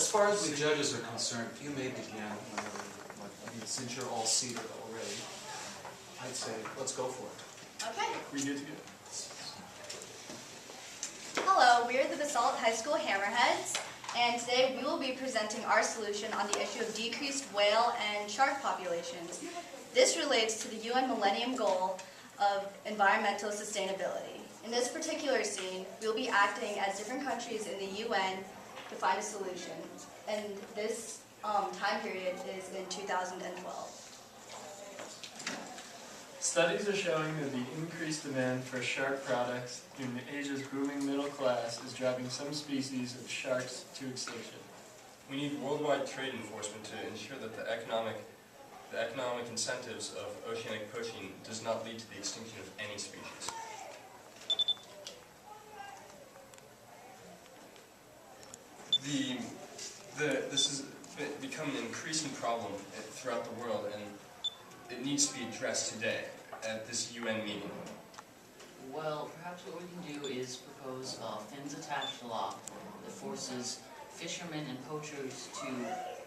as far as we judges are concerned, if you may begin, since you're all seated already, I'd say let's go for it. Okay. We good to go? Hello, we are the Basalt High School Hammerheads, and today we will be presenting our solution on the issue of decreased whale and shark populations. This relates to the UN Millennium Goal of environmental sustainability. In this particular scene, we will be acting as different countries in the UN to find a solution, and this time period is in 2012. Studies are showing that the increased demand for shark products in Asia's booming middle class is driving some species of sharks to extinction. We need worldwide trade enforcement to ensure that the economic incentives of oceanic poaching does not lead to the extinction of any species. This has become an increasing problem throughout the world, and it needs to be addressed today at this UN meeting. Well, perhaps what we can do is propose a fins-attached law that forces fishermen and poachers to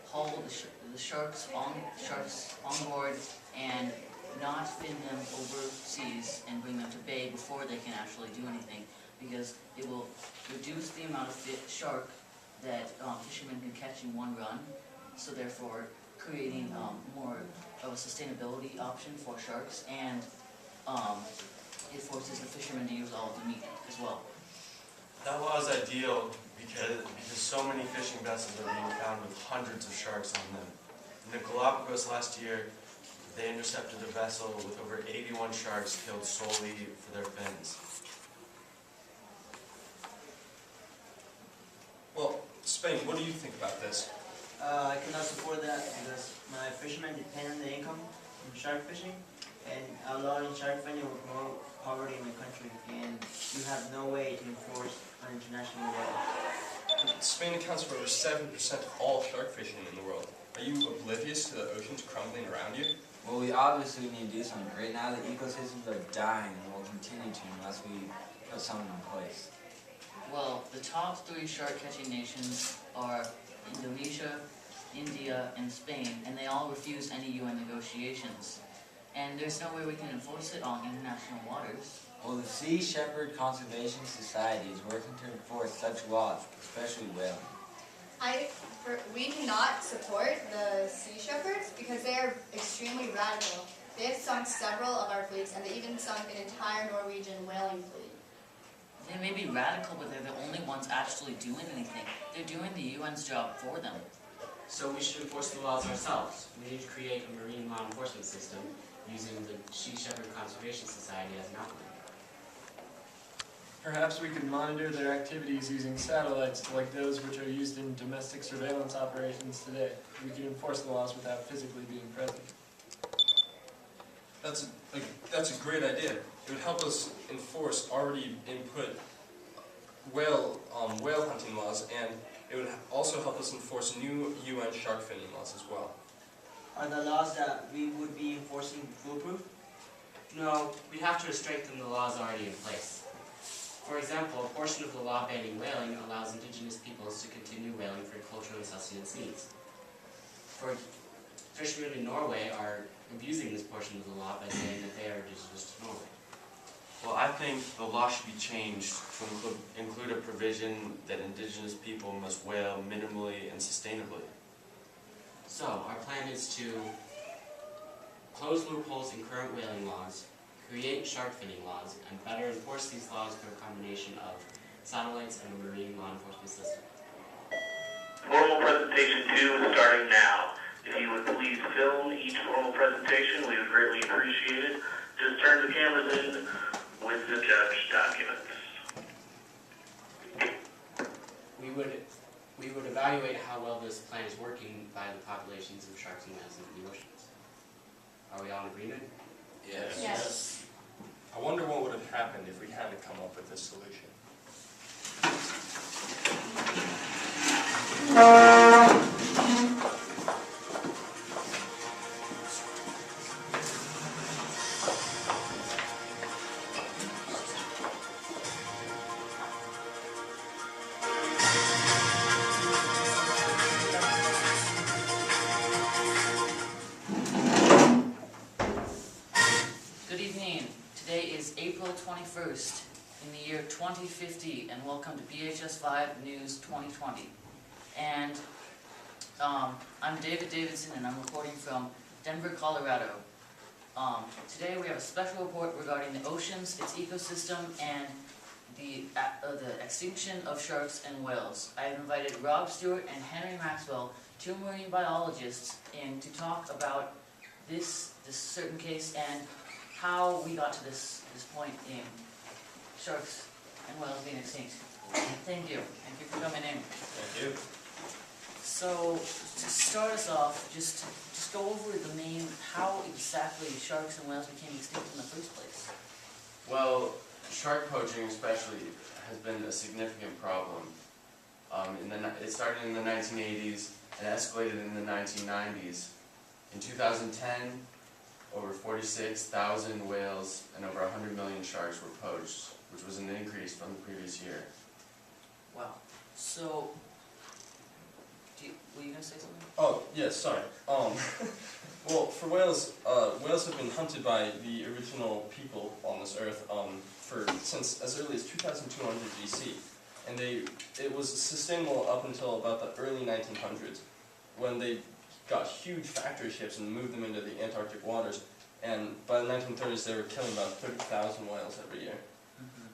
haul the sharks on board and not fin them overseas and bring them to bay before they can actually do anything, because it will reduce the amount of shark that fishermen can catch in one run, so therefore creating more of a sustainability option for sharks, and it forces the fishermen to use all of the meat as well. That law is ideal because so many fishing vessels are being found with hundreds of sharks on them. In the Galapagos last year, they intercepted a vessel with over 81 sharks killed solely for their fins. Well, Spain, what do you think about this? I cannot support that because my fishermen depend on the income from shark fishing, and outlawing shark fishing will promote poverty in my country, and you have no way to enforce on international level. Spain accounts for over 7% of all shark fishing in the world. Are you oblivious to the oceans crumbling around you? Well, we obviously need to do something. Right now the ecosystems are dying and will continue to unless we put something in place. Well, the top 3 shark-catching nations are Indonesia, India, and Spain, and they all refuse any UN negotiations. And there's no way we can enforce it on international waters. Well, the Sea Shepherd Conservation Society is working to enforce such laws, especially whaling. We cannot support the Sea Shepherds because they are extremely radical. They have sunk several of our fleets, and they even sunk an entire Norwegian whaling fleet. They may be radical, but they're the only ones actually doing anything. They're doing the UN's job for them. So we should enforce the laws ourselves. We need to create a marine law enforcement system using the Sea Shepherd Conservation Society as an outline. Perhaps we could monitor their activities using satellites like those which are used in domestic surveillance operations today. We could enforce the laws without physically being present. That's a great idea. It would help us enforce already input whale hunting laws, and it would also help us enforce new UN shark finning laws as well. Are the laws that we would be enforcing foolproof? No, we'd have to strengthen the laws already in place. For example, a portion of the law banning whaling allows indigenous peoples to continue whaling for cultural and sustenance needs. For fishermen in Norway are abusing this portion of the law by saying that they are indigenous to Norway. Well, I think the law should be changed to include a provision that indigenous people must whale minimally and sustainably. So, our plan is to close loopholes in current whaling laws, create shark finning laws, and better enforce these laws through a combination of satellites and a marine law enforcement system. Formal presentation 2 is starting now. If you would please film each formal presentation, we would greatly appreciate it. Just turn the cameras in with the judge documents. We would evaluate how well this plan is working by the populations of sharks and whales in the oceans. Are we all in agreement? Yes. Yes. I wonder what would have happened if we hadn't come up with this solution. 1st in the year 2050, and welcome to BHS 5 News 2020. And I'm David Davidson, and I'm reporting from Denver, Colorado. Today we have a special report regarding the oceans, its ecosystem, and the extinction of sharks and whales. I have invited Rob Stewart and Henry Maxwell, two marine biologists, in to talk about this certain case and how we got to this point in sharks and whales being extinct. Thank you. Thank you for coming in. Thank you. So, to start us off, just go over the main, how exactly sharks and whales became extinct in the first place. Well, shark poaching especially has been a significant problem. It started in the 1980s and escalated in the 1990s. In 2010, over 46,000 whales and over 100 million sharks were poached, which was an increase from the previous year. Wow. So, were you going to say something? Oh, yes, sorry. Well, for whales, whales have been hunted by the original people on this earth since as early as 2200 BC. And it was sustainable up until about the early 1900s, when they got huge factory ships and moved them into the Antarctic waters. And by the 1930s, they were killing about 30,000 whales every year. Mm-hmm.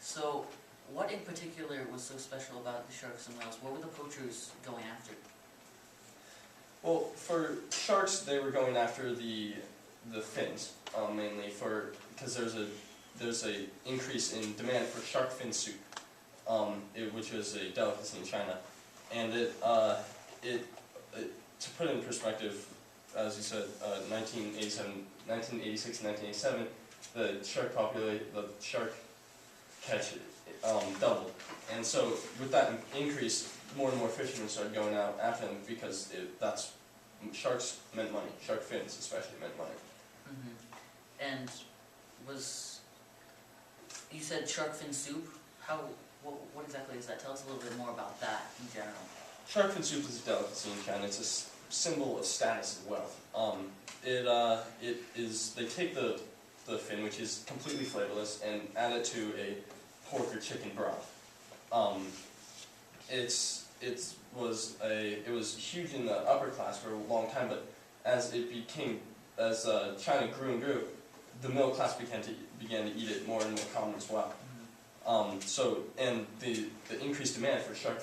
So, what in particular was so special about the sharks and whales? What were the poachers going after? Well, for sharks, they were going after the fins, mainly because there's a increase in demand for shark fin soup, which was a delicacy in China, and to put it in perspective, as you said, 1986 and 1987, the shark catch doubled, and so with that increase, more and more fishermen started going out after them because sharks meant money. Shark fins especially meant money. Mm-hmm. And you said shark fin soup? What exactly is that? Tell us a little bit more about that in general. Shark fin soup is a delicacy in China. It's a symbol of status and wealth. They take the fin, which is completely flavorless, and add it to a pork or chicken broth. It was huge in the upper class for a long time, but as China grew and grew, the middle class began to eat it more and more common as well. And the increased demand for shark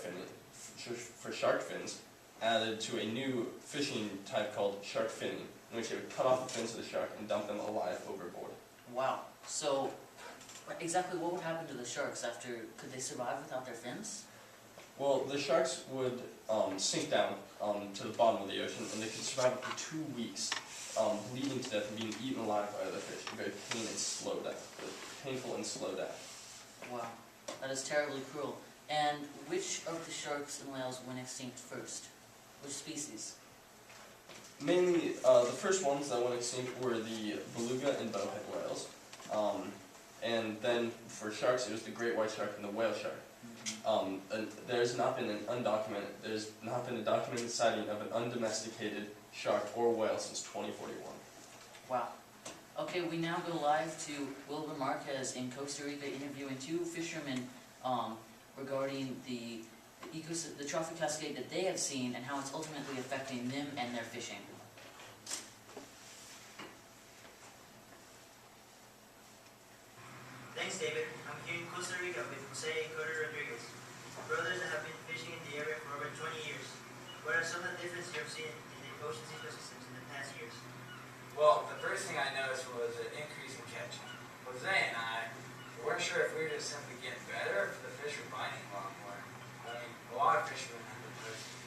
fins added to a new fishing type called shark finning, in which they would cut off the fins of the shark and dump them alive overboard. Wow. So, exactly what would happen to the sharks after? Could they survive without their fins? Well, the sharks would sink down to the bottom of the ocean, and they could survive up to 2 weeks, bleeding to death and being eaten alive by other fish. A very painful and slow death. Wow, that is terribly cruel. And which of the sharks and whales went extinct first? Which species? Mainly, the first ones that went extinct were the beluga and bowhead whales. And then for sharks, it was the great white shark and the whale shark. And there's not been a documented sighting of an undomesticated shark or whale since 2041. Wow. Okay, we now go live to Wilbur Marquez in Costa Rica interviewing two fishermen regarding the trophic cascade that they have seen and how it's ultimately affecting them and their fishing. Thanks, David. I'm here in Costa Rica with Jose and Cody Rodriguez, brothers that have been fishing in the area for over 20 years. What are some of the differences you have seen in the ocean's ecosystems in the past years? Well, the first thing I noticed was an increase in catching. Jose and I weren't sure if we were just simply getting better or if the fish were biting a lot more. I mean, a lot of fishermen have been posting.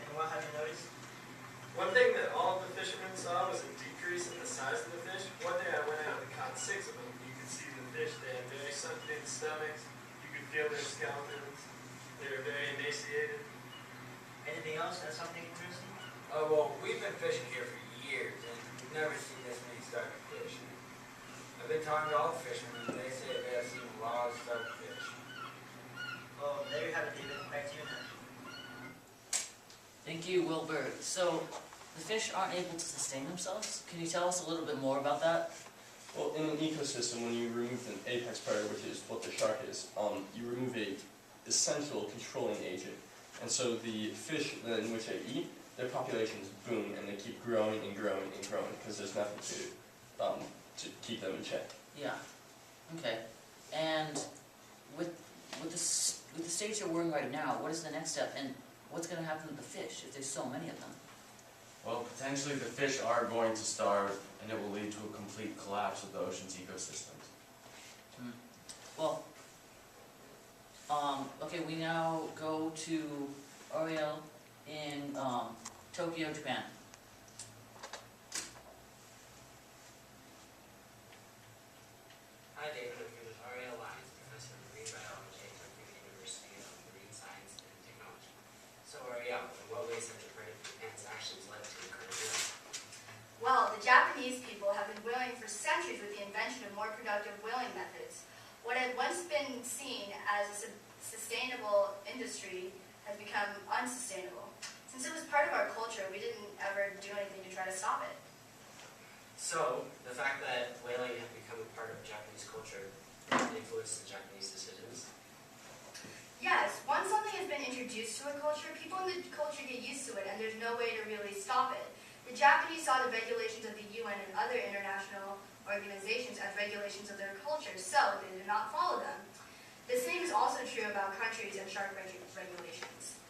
And what have you noticed? One thing that all of the fishermen saw was a decrease in the size of the fish. One day I went out and caught 6 of them. You could see the fish, they had very sunken stomachs. You could feel their skeletons. They were very emaciated. Anything else? That's something interesting? Oh, well, we've been fishing here for years, and we've never seen this many starving fish. I've been talking to all the fishermen, and they say they have seen a lot of starving fish. Well, there you have it, David. Back to you now. Thank you, Wilbur. So, the fish aren't able to sustain themselves? Can you tell us a little bit more about that? Well, in an ecosystem, when you remove an apex predator, which is what the shark is, you remove a essential controlling agent. And so the fish in which they eat, their populations boom, and they keep growing and growing and growing because there's nothing to keep them in check. Yeah. Okay. And with the stage you're we're in right now, what is the next step, and what's going to happen with the fish if there's so many of them? Well, potentially the fish are going to starve, and it will lead to a complete collapse of the ocean's ecosystems. Well, okay, we now go to Ariel in Tokyo, Japan. Hi David, I'm here with Ariel Lyons, Professor of Marine Biology at Tokyo University of Marine Science and Technology. So Ariel, in what ways have Japan's actions led to the current war? Well, the Japanese people have been whaling for centuries with the invention of more productive whaling methods. What had once been seen as a sustainable industry has become unsustainable. Since it was part of our culture, we didn't ever do anything to try to stop it. So, the fact that whaling had become a part of Japanese culture influenced the Japanese decisions? Yes, once something has been introduced to a culture, people in the culture get used to it, and there's no way to really stop it. The Japanese saw the regulations of the UN and other international organizations as regulations of their culture, so they did not follow them. The same is also true about countries and shark regulations.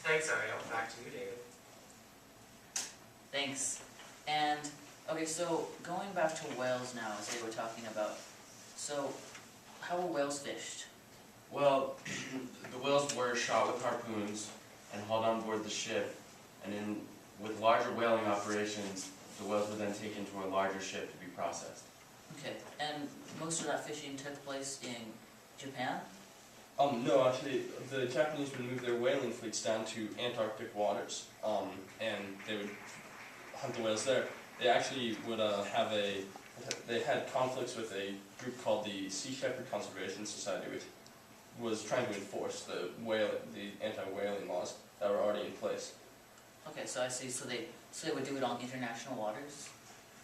Thanks Ariel, back to you David. Thanks. And, okay, so going back to whales now, as they were talking about, so how were whales fished? Well, the whales were shot with harpoons and hauled on board the ship, and with larger whaling operations, the whales were then taken to a larger ship to be processed. Okay, and most of that fishing took place in Japan? No, actually, the Japanese would move their whaling fleets down to Antarctic waters, and they would hunt the whales there. They actually would they had conflicts with a group called the Sea Shepherd Conservation Society, which was trying to enforce the anti-whaling laws that were already in place. Okay, so I see. So they would do it on international waters?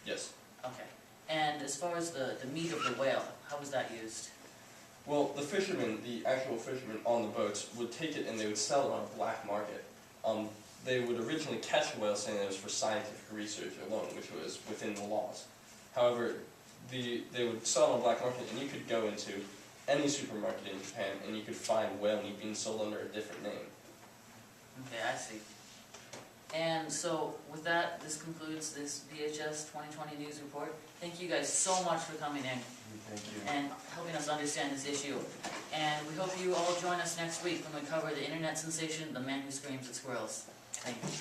Yes. Okay. And as far as the meat of the whale, how was that used? Well, the fishermen, the actual fishermen on the boats, would take it and they would sell it on a black market. They would originally catch the whale saying it was for scientific research alone, which was within the laws. However, they would sell it on a black market, and you could go into any supermarket in Japan and you could find whale meat being sold under a different name. Okay, I see. And so, with that, this concludes this BHS 2020 News Report. Thank you guys so much for coming in. Thank you. And helping us understand this issue. And we hope you all join us next week when we cover the internet sensation, The Man Who Screams at Squirrels. Thank you.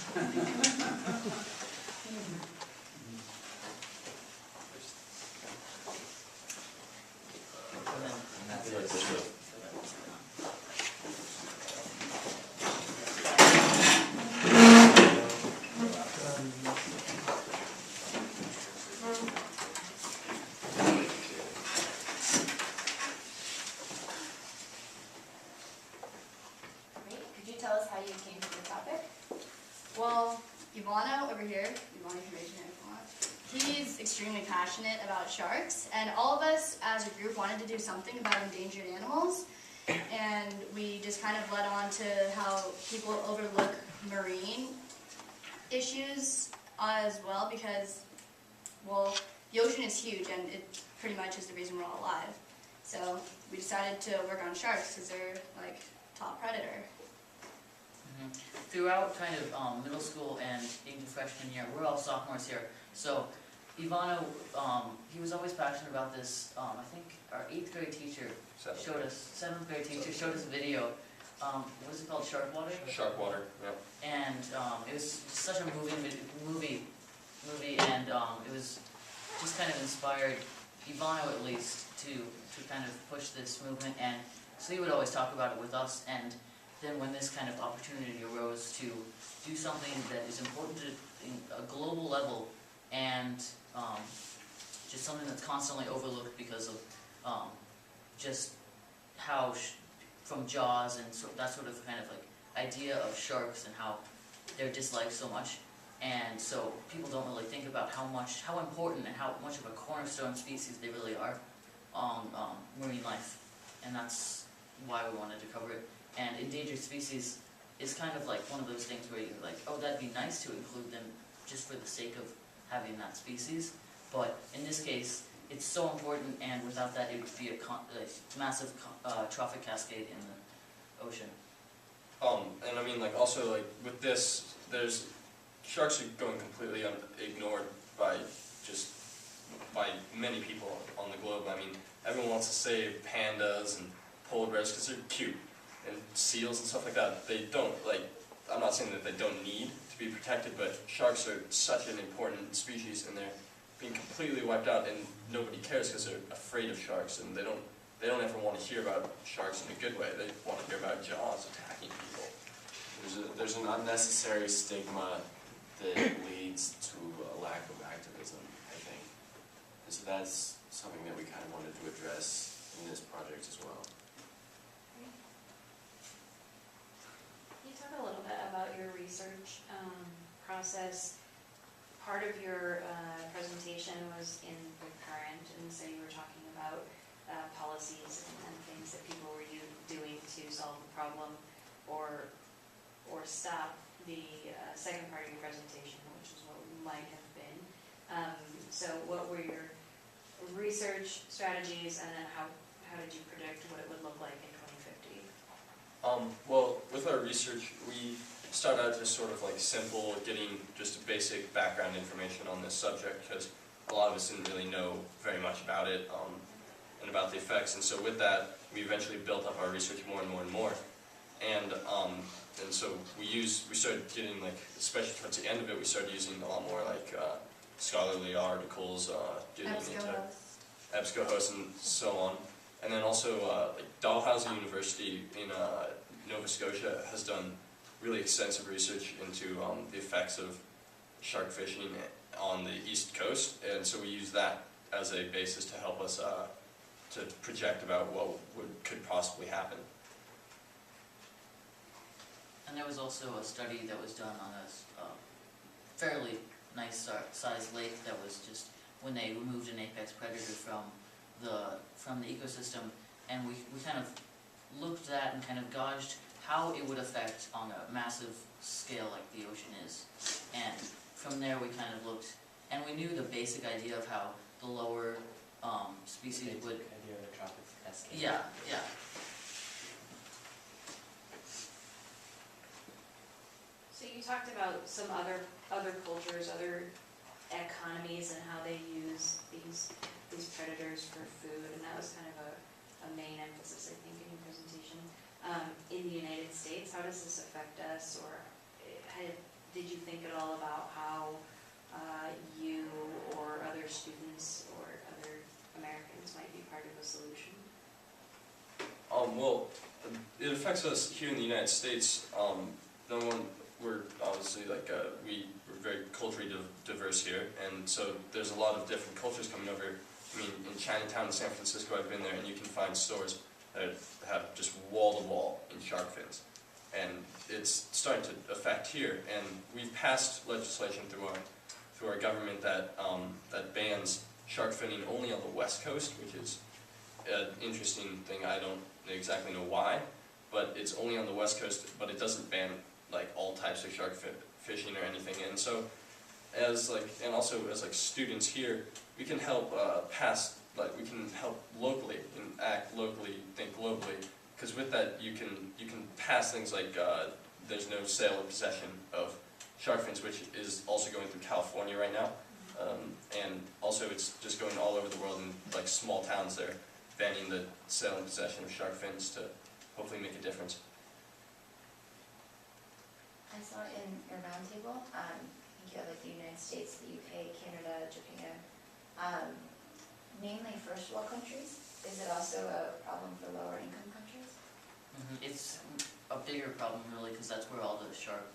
Well, Ivana over here, Ivana, you can raise your hand if you want. He's extremely passionate about sharks, and all of us as a group wanted to do something about endangered animals, and we just kind of led on to how people overlook marine issues as well, because, well, the ocean is huge, and it pretty much is the reason we're all alive. So we decided to work on sharks because they're like top predator. Throughout kind of middle school and into freshman year, we're all sophomores here. So Ivana, he was always passionate about this. I think our 8th grade teacher showed us, 7th grade teacher showed us a video. What is it called? Shark Water? Shark Water, yeah. And it was such a movie, and it was just kind of inspired Ivana at least to kind of push this movement. And so he would always talk about it with us. And then when this kind of opportunity arose to do something that is important to a global level, and just something that's constantly overlooked because of just how from Jaws and that sort of kind of like idea of sharks and how they're disliked so much, And so people don't really think about how important and how much of a cornerstone species they really are on marine life. And that's why we wanted to cover it. And endangered species is kind of like one of those things where you're like, oh, that'd be nice to include them just for the sake of having that species. But in this case, it's so important, and without that, it would be a massive trophic cascade in the ocean. And I mean, like, also, like, with this, sharks are going completely ignored by many people on the globe. I mean, everyone wants to save pandas and polar bears because they're cute, and seals and stuff like that. They don't, like, I'm not saying that they don't need to be protected, but sharks are such an important species, and they're being completely wiped out, and nobody cares because they're afraid of sharks, and they don't ever want to hear about sharks in a good way. They want to hear about jaws attacking people. There's an unnecessary stigma that leads to a lack of activism, I think. And so that's something that we kind of wanted to address in this project as well. Can you talk a little bit about your research process? Part of your presentation was in the current, and so you were talking about policies and things that people were doing to solve the problem or stop the second part of your presentation, which is what might have been. So what were your research strategies, and then how did you predict what it would look like in 2050? Well, with our research, we started out just sort of like simple, getting just basic background information on this subject, because a lot of us didn't really know very much about it and about the effects. And so with that, we eventually built up our research more and more and more. And so we started getting, like, especially towards the end of it, we started using a lot more like scholarly articles, getting into EBSCO and so on. And then also like Dalhousie University in Nova Scotia has done really extensive research into the effects of shark fishing on the East Coast, and so we use that as a basis to help us to project about what could possibly happen. And there was also a study that was done on a fairly nice sized lake that was just when they removed an apex predator from the ecosystem, and we kind of looked at and kind of gauged how it would affect on a massive scale like the ocean is. And from there we kind of looked, and we knew the basic idea of how the lower species would... idea of the trophic cascade. Yeah. So you talked about some other cultures, other economies, and how they use these predators for food, and that was kind of a main emphasis, I think, in your presentation. In the United States, how does this affect us, or did you think at all about how you or other students or other Americans might be part of a solution? Well, it affects us here in the United States. Number one, we're obviously we're very culturally diverse here, and so there's a lot of different cultures coming over. I mean, in Chinatown in San Francisco, I've been there, and you can find stores that have just wall-to-wall in shark fins. And it's starting to affect here, and we've passed legislation through our government that bans shark finning only on the West Coast, which is an interesting thing. I don't exactly know why, but it's only on the West Coast, but it doesn't ban like all types of shark fishing or anything. And so, and also as students here, we can help we can help locally and act locally, think globally. Because with that, you can pass things like there's no sale or possession of shark fins, which is also going through California right now, and also it's just going all over the world in small towns. They're banning the sale and possession of shark fins to hopefully make a difference. I saw in your roundtable, I think you have the United States, the UK, Canada, Japan, mainly first world countries. Is it also a problem for lower income countries? It's a bigger problem really, because that's where all the shark,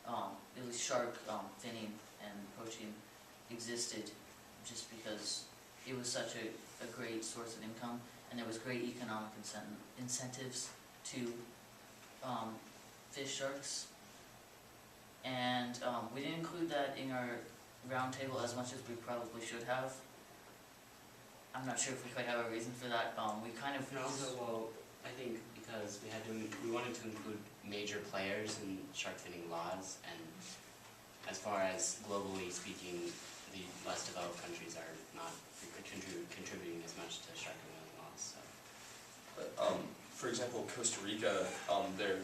at least shark finning and poaching existed, just because it was such a great source of income, and there was great economic incentives to fish sharks. And we didn't include that in our roundtable as much as we probably should have. I'm not sure if we quite have a reason for that. We kind of And also, well, I think because we wanted to include major players in shark finning laws, and as far as globally speaking, the less developed countries are not contributing as much to shark and whaling laws. So. But, for example, Costa Rica, they're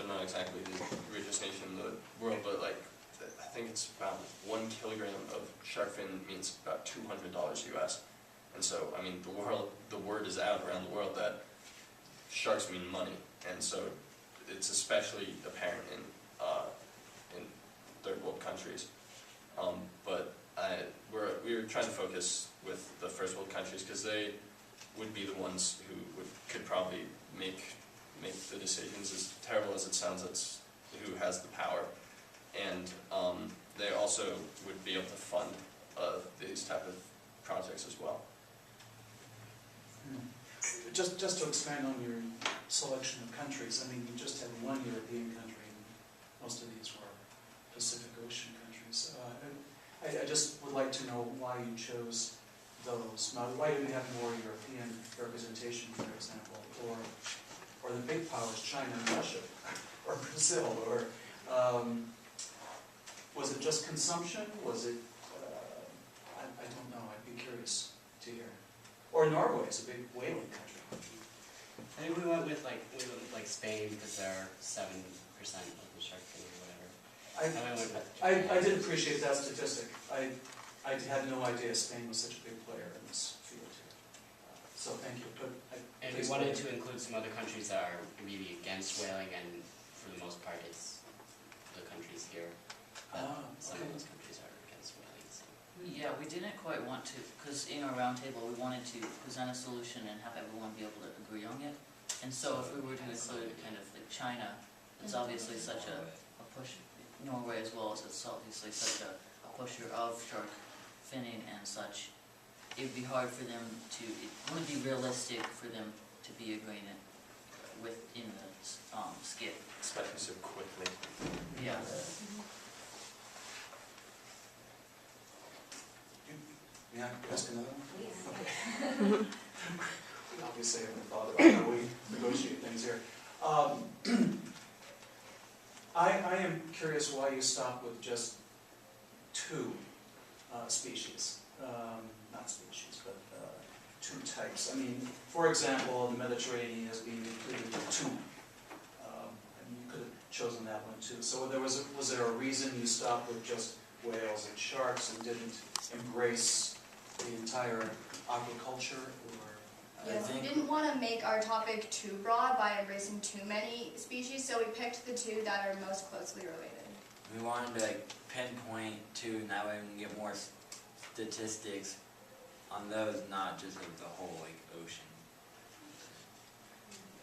not exactly the richest nation in the world, but like, I think it's about 1 kilogram of shark fin means about $200 US. And so, I mean, the word is out around the world that sharks mean money, and so it's especially apparent in third world countries. But we're trying to focus with the first world countries because they would be the ones who could probably make the decisions. As terrible as it sounds, that's who has the power, and they also would be able to fund these type of projects as well. Just to expand on your selection of countries, I mean, you just had one European country, and most of these were Pacific Ocean countries. I just would like to know why you chose those. Now, why did we have more European representation, for example, or the big powers, China and Russia, or Brazil, or was it just consumption? Was it, I don't know, I'd be curious to hear. Or Norway is a big whaling country. I think we went with like Spain because they're 7% of the shark finning or whatever. I did appreciate that statistic. I had no idea Spain was such a big player in this field. So thank you. And we wanted to include some other countries that are really against whaling, and for the most part it's the countries here. Some of those countries are against whaling. So. Yeah, we didn't quite want to, because in our roundtable we wanted to present a solution and have everyone be able to agree on it. And so if we were to include kind of like China, it's obviously such a push, Norway as well, as it's obviously such a pusher of shark finning and such, it would be hard for them to, it wouldn't be realistic for them to be agreeing it within the skit. Especially so quickly. Yeah. May I ask another one? Okay. Obviously, I haven't thought about how we negotiate things here. I am curious why you stopped with just 2 species. Not species, but 2 types. I mean, for example, the Mediterranean is being included tuna. And you could have chosen that one too. So was there a reason you stopped with just whales and sharks and didn't embrace the entire aquaculture? Yes, we didn't want to make our topic too broad by embracing too many species, so we picked the 2 that are most closely related. We wanted to pinpoint 2, and that way we can get more statistics on those, not just of the whole ocean.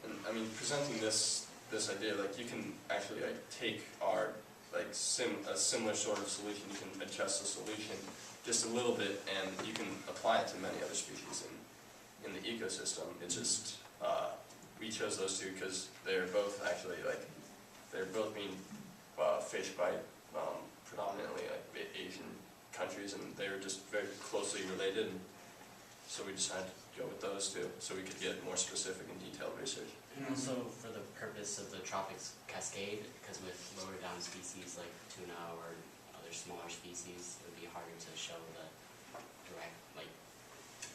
And I mean, presenting this idea, like, you can actually take our a similar sort of solution. You can adjust the solution just a little bit, and you can apply it to many other species in the ecosystem. It's just we chose those 2 because they're both actually they're both being fished by predominantly Asian countries, and they're just very closely related. And so we decided to go with those 2 so we could get more specific and detailed research. And also for the purpose of the tropics cascade, because with lower down species like tuna or other smaller species, it would be harder to show the direct,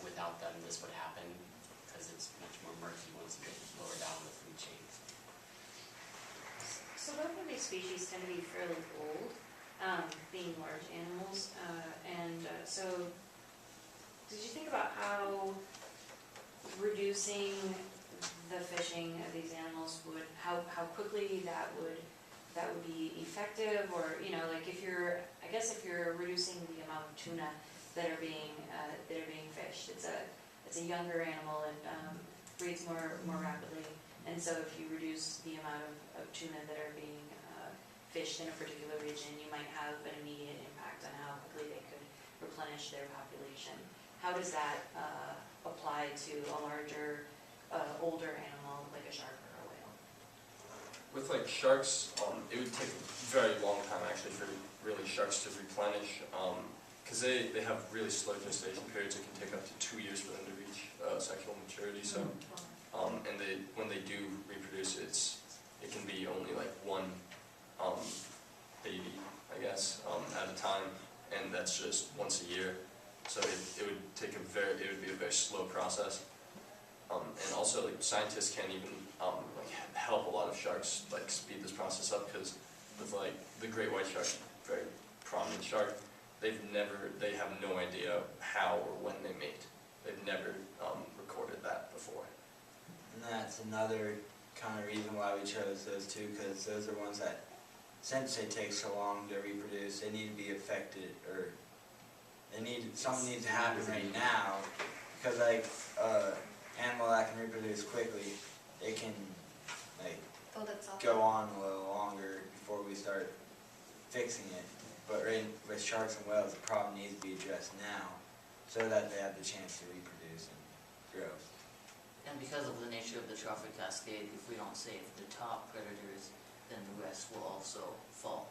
without them this would happen, because it's much more murky once you get lower down the food chain. So both of these species tend to be fairly old, being large animals, so did you think about how reducing the fishing of these animals would, how quickly that would be effective, or if you're reducing the amount of tuna that are being fished, it's a younger animal, it breeds more rapidly, and so if you reduce the amount of tuna that are being fished in a particular region, you might have an immediate impact on how quickly they could replenish their population. How does that apply to a larger, older animal like a shark or a whale? with like sharks, it would take a very long time actually for really sharks to replenish, because they have really slow gestation periods. It can take up to 2 years for them to reach sexual maturity. So, and when they do reproduce, it can be only like one baby, I guess, at a time, and that's just once a year. So it would take it would be a very slow process. And also, like, scientists can't even like help a lot of sharks like speed this process up, because with like the great white shark, very prominent shark, they have no idea how or when they mate. They've never recorded that before. And that's another kind of reason why we chose those two, because those are ones that, since they take so long to reproduce, they need to be affected, or something needs to happen right now, because like animal that can reproduce quickly, it can like Build itself go up. on a little longer before we start fixing it. But with sharks and whales, the problem needs to be addressed now, so that they have the chance to reproduce and grow. And because of the nature of the trophic cascade, if we don't save the top predators, then the rest will also fall.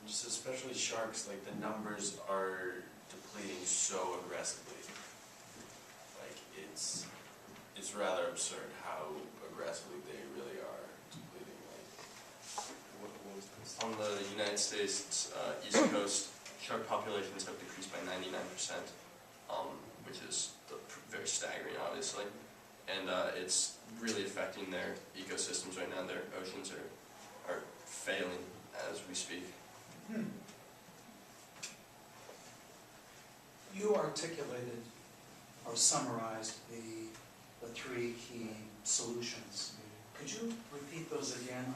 Just especially sharks, like the numbers are depleting so aggressively. Like it's rather absurd how aggressively they really are depleting. Like, what was this? On the United States East Coast, shark populations have decreased by 99%, which is very staggering, obviously. And it's really affecting their ecosystems right now. Their oceans are failing as we speak. You articulated or summarized the three key solutions. Could you repeat those again?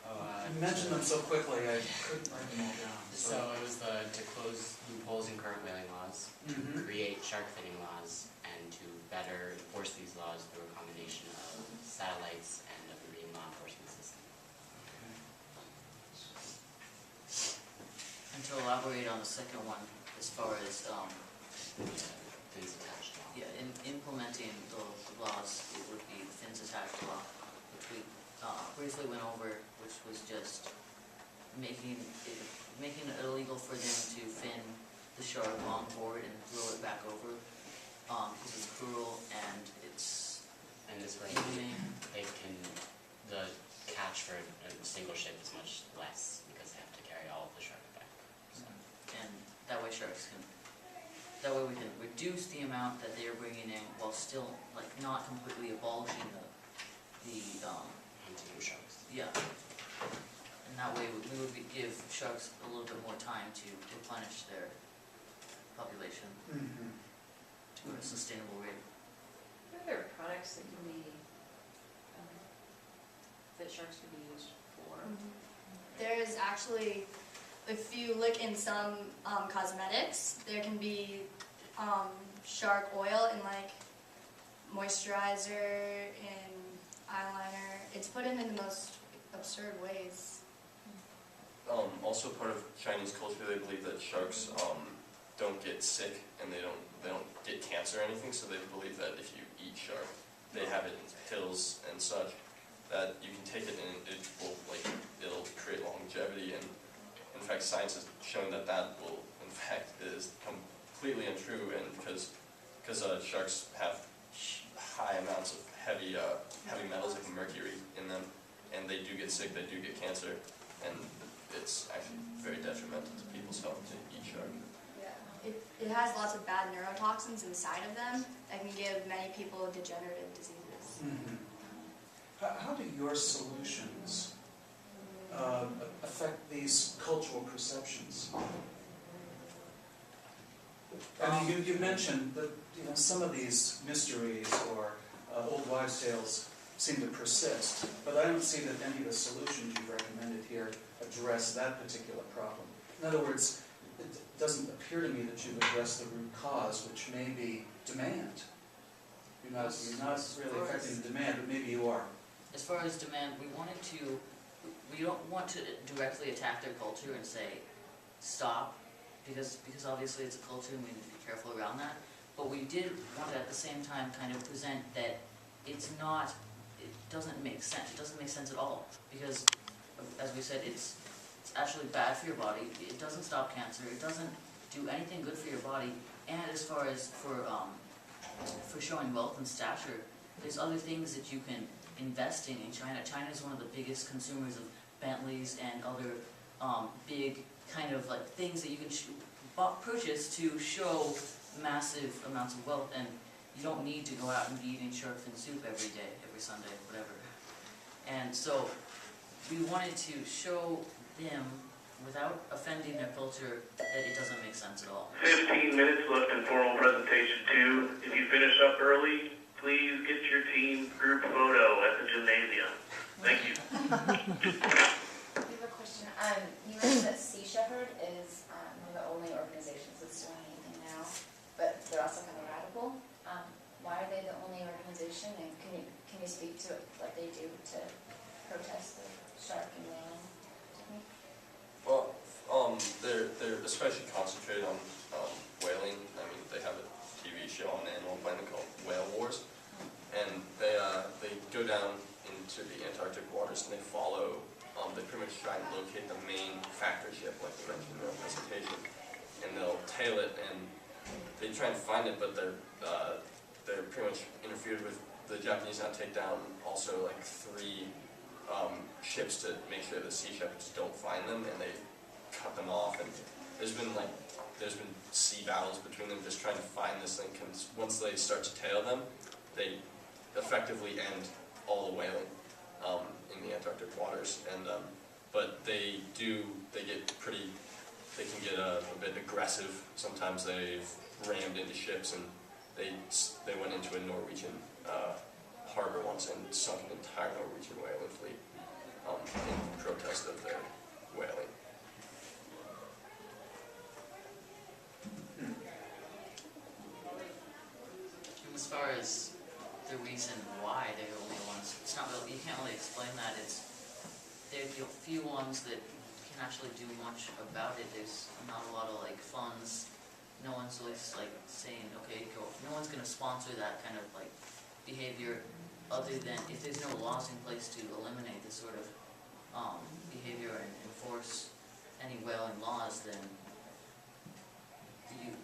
You mentioned them so quickly I couldn't write them all down. So it was to close loopholes in current whaling laws, to create shark finning laws, and to better enforce these laws through a combination of satellites and a marine law enforcement system. And to elaborate on the second one, as far as Fins attached law. yeah, in implementing the laws, it would be the fins attached law, which we briefly went over, which was just making it illegal for them to fin the shark on board and throw it back over, because it's cruel and it's And this way, inhumane. the catch for a single ship is much less, because they have to carry all of the shark back. So. And that way we can reduce the amount that they're bringing in while still like not completely abolishing the Hunting of sharks. yeah. And that way we would give sharks a little bit more time to replenish their population to a sustainable rate. What are there products that can be, that sharks could be used for? There's actually, if you look in some cosmetics, there can be shark oil in like moisturizer and eyeliner. It's put in the most absurd ways. Also, part of Chinese culture, they believe that sharks don't get sick and they don't get cancer or anything. So they believe that if you eat shark, they have it in pills and such, that you can take it and it'll create longevity. And in fact, science has shown that will, in fact, is completely untrue. And because sharks have high amounts of heavy metals like mercury in them, and they do get sick, they do get cancer, and it's actually very detrimental to people's health to eat shark. Yeah. It has lots of bad neurotoxins inside of them that can give many people degenerative diseases. How do your solutions affect these cultural perceptions? I mean, you mentioned that some of these mysteries or old wives' tales seem to persist, but I don't see that any of the solutions you've recommended here address that particular problem. In other words, it doesn't appear to me that you've addressed the root cause, which may be demand. You're not really affecting the demand, but maybe you are. As far as demand, we don't want to directly attack their culture and say, stop, because obviously it's a culture and we need to be careful around that. But we did want to at the same time kind of present that it's not, doesn't make sense. It doesn't make sense at all because, as we said, it's actually bad for your body. It doesn't stop cancer. It doesn't do anything good for your body. And as far as for showing wealth and stature, there's other things that you can invest in China. China is one of the biggest consumers of Bentleys and other big kind of like things that you can purchase to show massive amounts of wealth, and you don't need to go out and be eating shark fin soup every day, every Sunday, whatever. And so we wanted to show them, without offending their culture, that it doesn't make sense at all. 15 minutes left in formal presentation 2. If you finish up early, please get your team group photo at the gymnasium. Thank you. I have a question. You mentioned that Sea Shepherd is one of the only organizations that's doing anything now, but they're also kind of radical. Why are they the only organization, and can you speak to what they do to protest the shark and whaling technique? Well, they're especially concentrated on whaling. I mean, they have a TV show on Animal Planet called Whale Wars, and they go down into the Antarctic waters and they follow. They pretty much try and locate the main factor ship, like we mentioned in our presentation, and they'll tail it and they try and find it, but they're pretty much interfered with. The Japanese now take down also like 3 ships to make sure the Sea Shepherds don't find them, and they cut them off. And there's been sea battles between them just trying to find this thing. Cause once they start to tail them, they effectively end all the whaling in the Antarctic waters. And but they can get a bit aggressive. Sometimes they've rammed into ships, and they went into a Norwegian harbor once and sunk an entire Norwegian whaling fleet in protest of their whaling. As far as the reason why they're the only ones, it's not really, you can't really explain that. They're the few ones that can actually do much about it. There's not a lot of like funds. No one's really like saying, okay, go. No one's going to sponsor that kind of like behavior, other than if there's no laws in place to eliminate this sort of behavior and enforce any whaling laws, then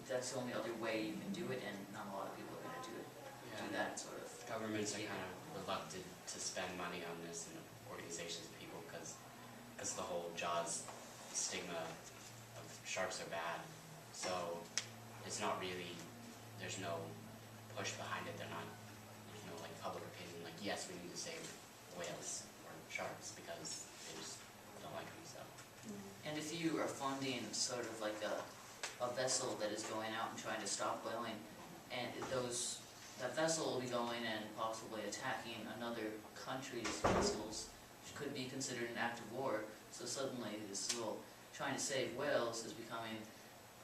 that's the only other way you can do it, and not a lot of people are going to do it. Yeah. Do that sort of. Governments are kind of reluctant to spend money on this, and organizations and people, because the whole Jaws stigma of sharks are bad. So it's not really, there's no push behind it. There's no like public opinion, like yes, we need to save whales or sharks because they just don't like them. So. And if you are funding sort of like a vessel that is going out and trying to stop whaling, and that vessel will be going and possibly attacking another country's vessels, which could be considered an act of war. So suddenly this little trying to save whales is becoming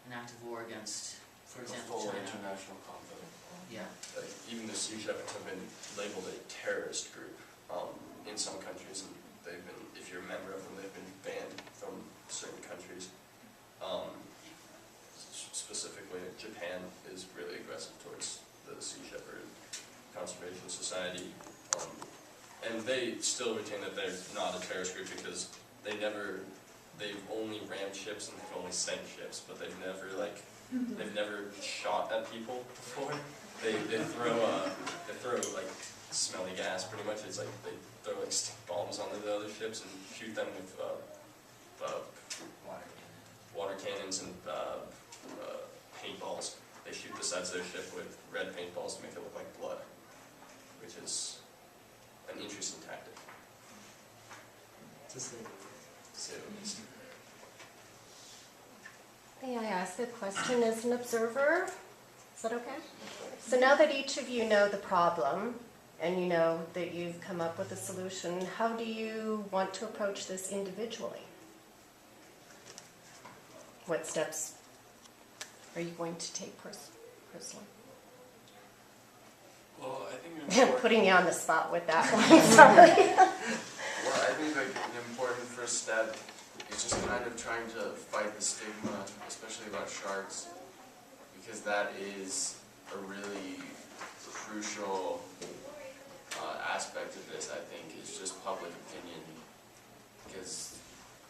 an act of war against, for example, full China. international conflict. Yeah. Like, even the Sea Shepherds have been labeled a terrorist group in some countries, and they've been, if you're a member of them, they've been banned from certain countries. Specifically, Japan is really aggressive towards the Sea Shepherd Conservation Society, and they still retain that they're not a terrorist group because they've only rammed ships and they've only sent ships, but they've never shot at people before. They throw like smelly gas, pretty much. It's like they throw like stick bombs onto the other ships and shoot them with water cannons and paintballs. They shoot the sides of their ship with red paintballs to make it look like blood, which is an interesting tactic. To say the least. May I ask a question as an observer? Is that okay? So now that each of you know the problem, and you know that you've come up with a solution, how do you want to approach this individually? What steps are you going to take personally? Well, I think I'm putting you on the spot with that one, sorry. Well, I think like an important first step is just kind of trying to fight the stigma, especially about sharks, because that is a really crucial aspect of this, I think, is just public opinion, because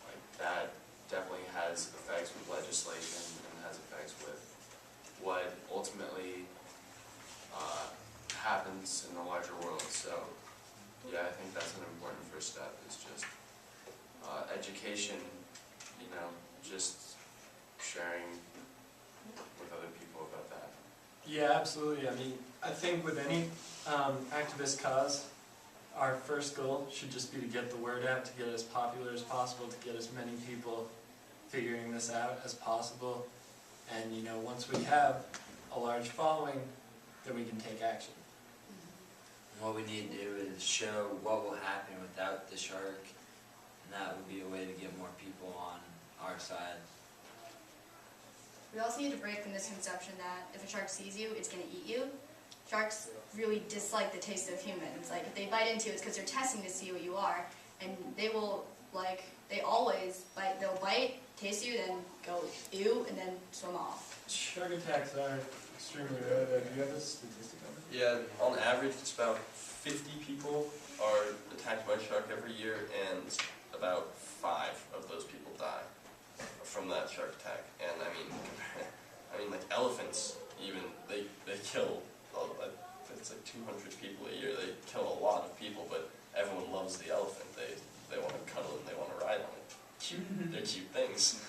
like that definitely has effects with legislation and has effects with what ultimately happens in the larger world. So yeah, I think that's an important first step, is just education, you know, just sharing with other people about that. Yeah, absolutely. I mean, I think with any activist cause, our first goal should just be to get the word out, to get it as popular as possible, to get as many people figuring this out as possible. And, you know, once we have a large following, then we can take action. What we need to do is show what will happen without the shark, and that would be a way to get more people on our side. We also need to break the misconception that if a shark sees you, it's going to eat you. Sharks really dislike the taste of humans. Like, if they bite into you, it's because they're testing to see what you are. And they will, like, they always bite. They'll bite, taste you, then go ew, and then swim off. Shark attacks are extremely rare. Do you have a statistic on it? Yeah, on average, it's about 50 people are attacked by a shark every year, and about 5 of those people die from that shark attack. And I mean, like elephants, even they kill. It's like 200 people a year. They kill a lot of people, but everyone loves the elephant. They want to cuddle and they want to ride on it. They're cute things.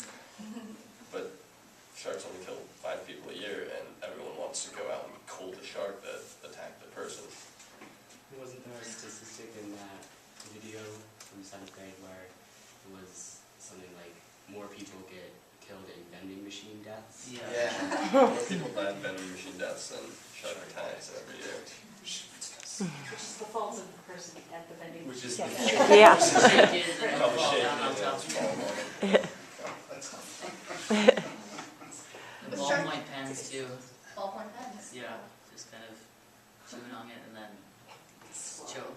But sharks only kill 5 people a year, and everyone wants to go out and cool the shark that attacked the person. Wasn't there a statistic in that video from 7th grade where it was something like more people get killed in vending machine deaths? Yeah. More people die in vending machine deaths than shark attacks every year. Which is the fault of the person at the vending machine. Which is Yeah. Probably shaking. Ballpoint pens too. Ballpoint pens. Yeah, just kind of chewing on it and then choke.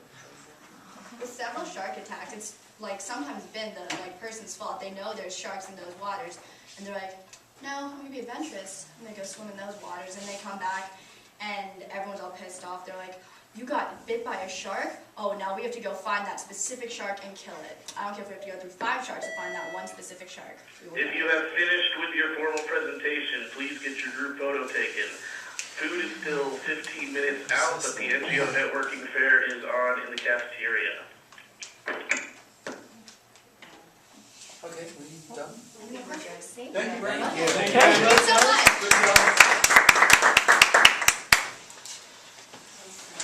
With several shark attacks, it's like sometimes been the person's fault. They know there's sharks in those waters, and they're like, no, I'm gonna be adventurous. And they go swim in those waters, and they come back, and everyone's all pissed off. They're like, you got bit by a shark? Oh, now we have to go find that specific shark and kill it. I don't care if we have to go through 5 sharks to find that one specific shark. If you have finished with your formal presentation, please get your group photo taken. Food is still 15 minutes out, but the NGO networking fair is on in the cafeteria. Okay, we done? Thank you. Thank you very much. Thank you so much. Good job.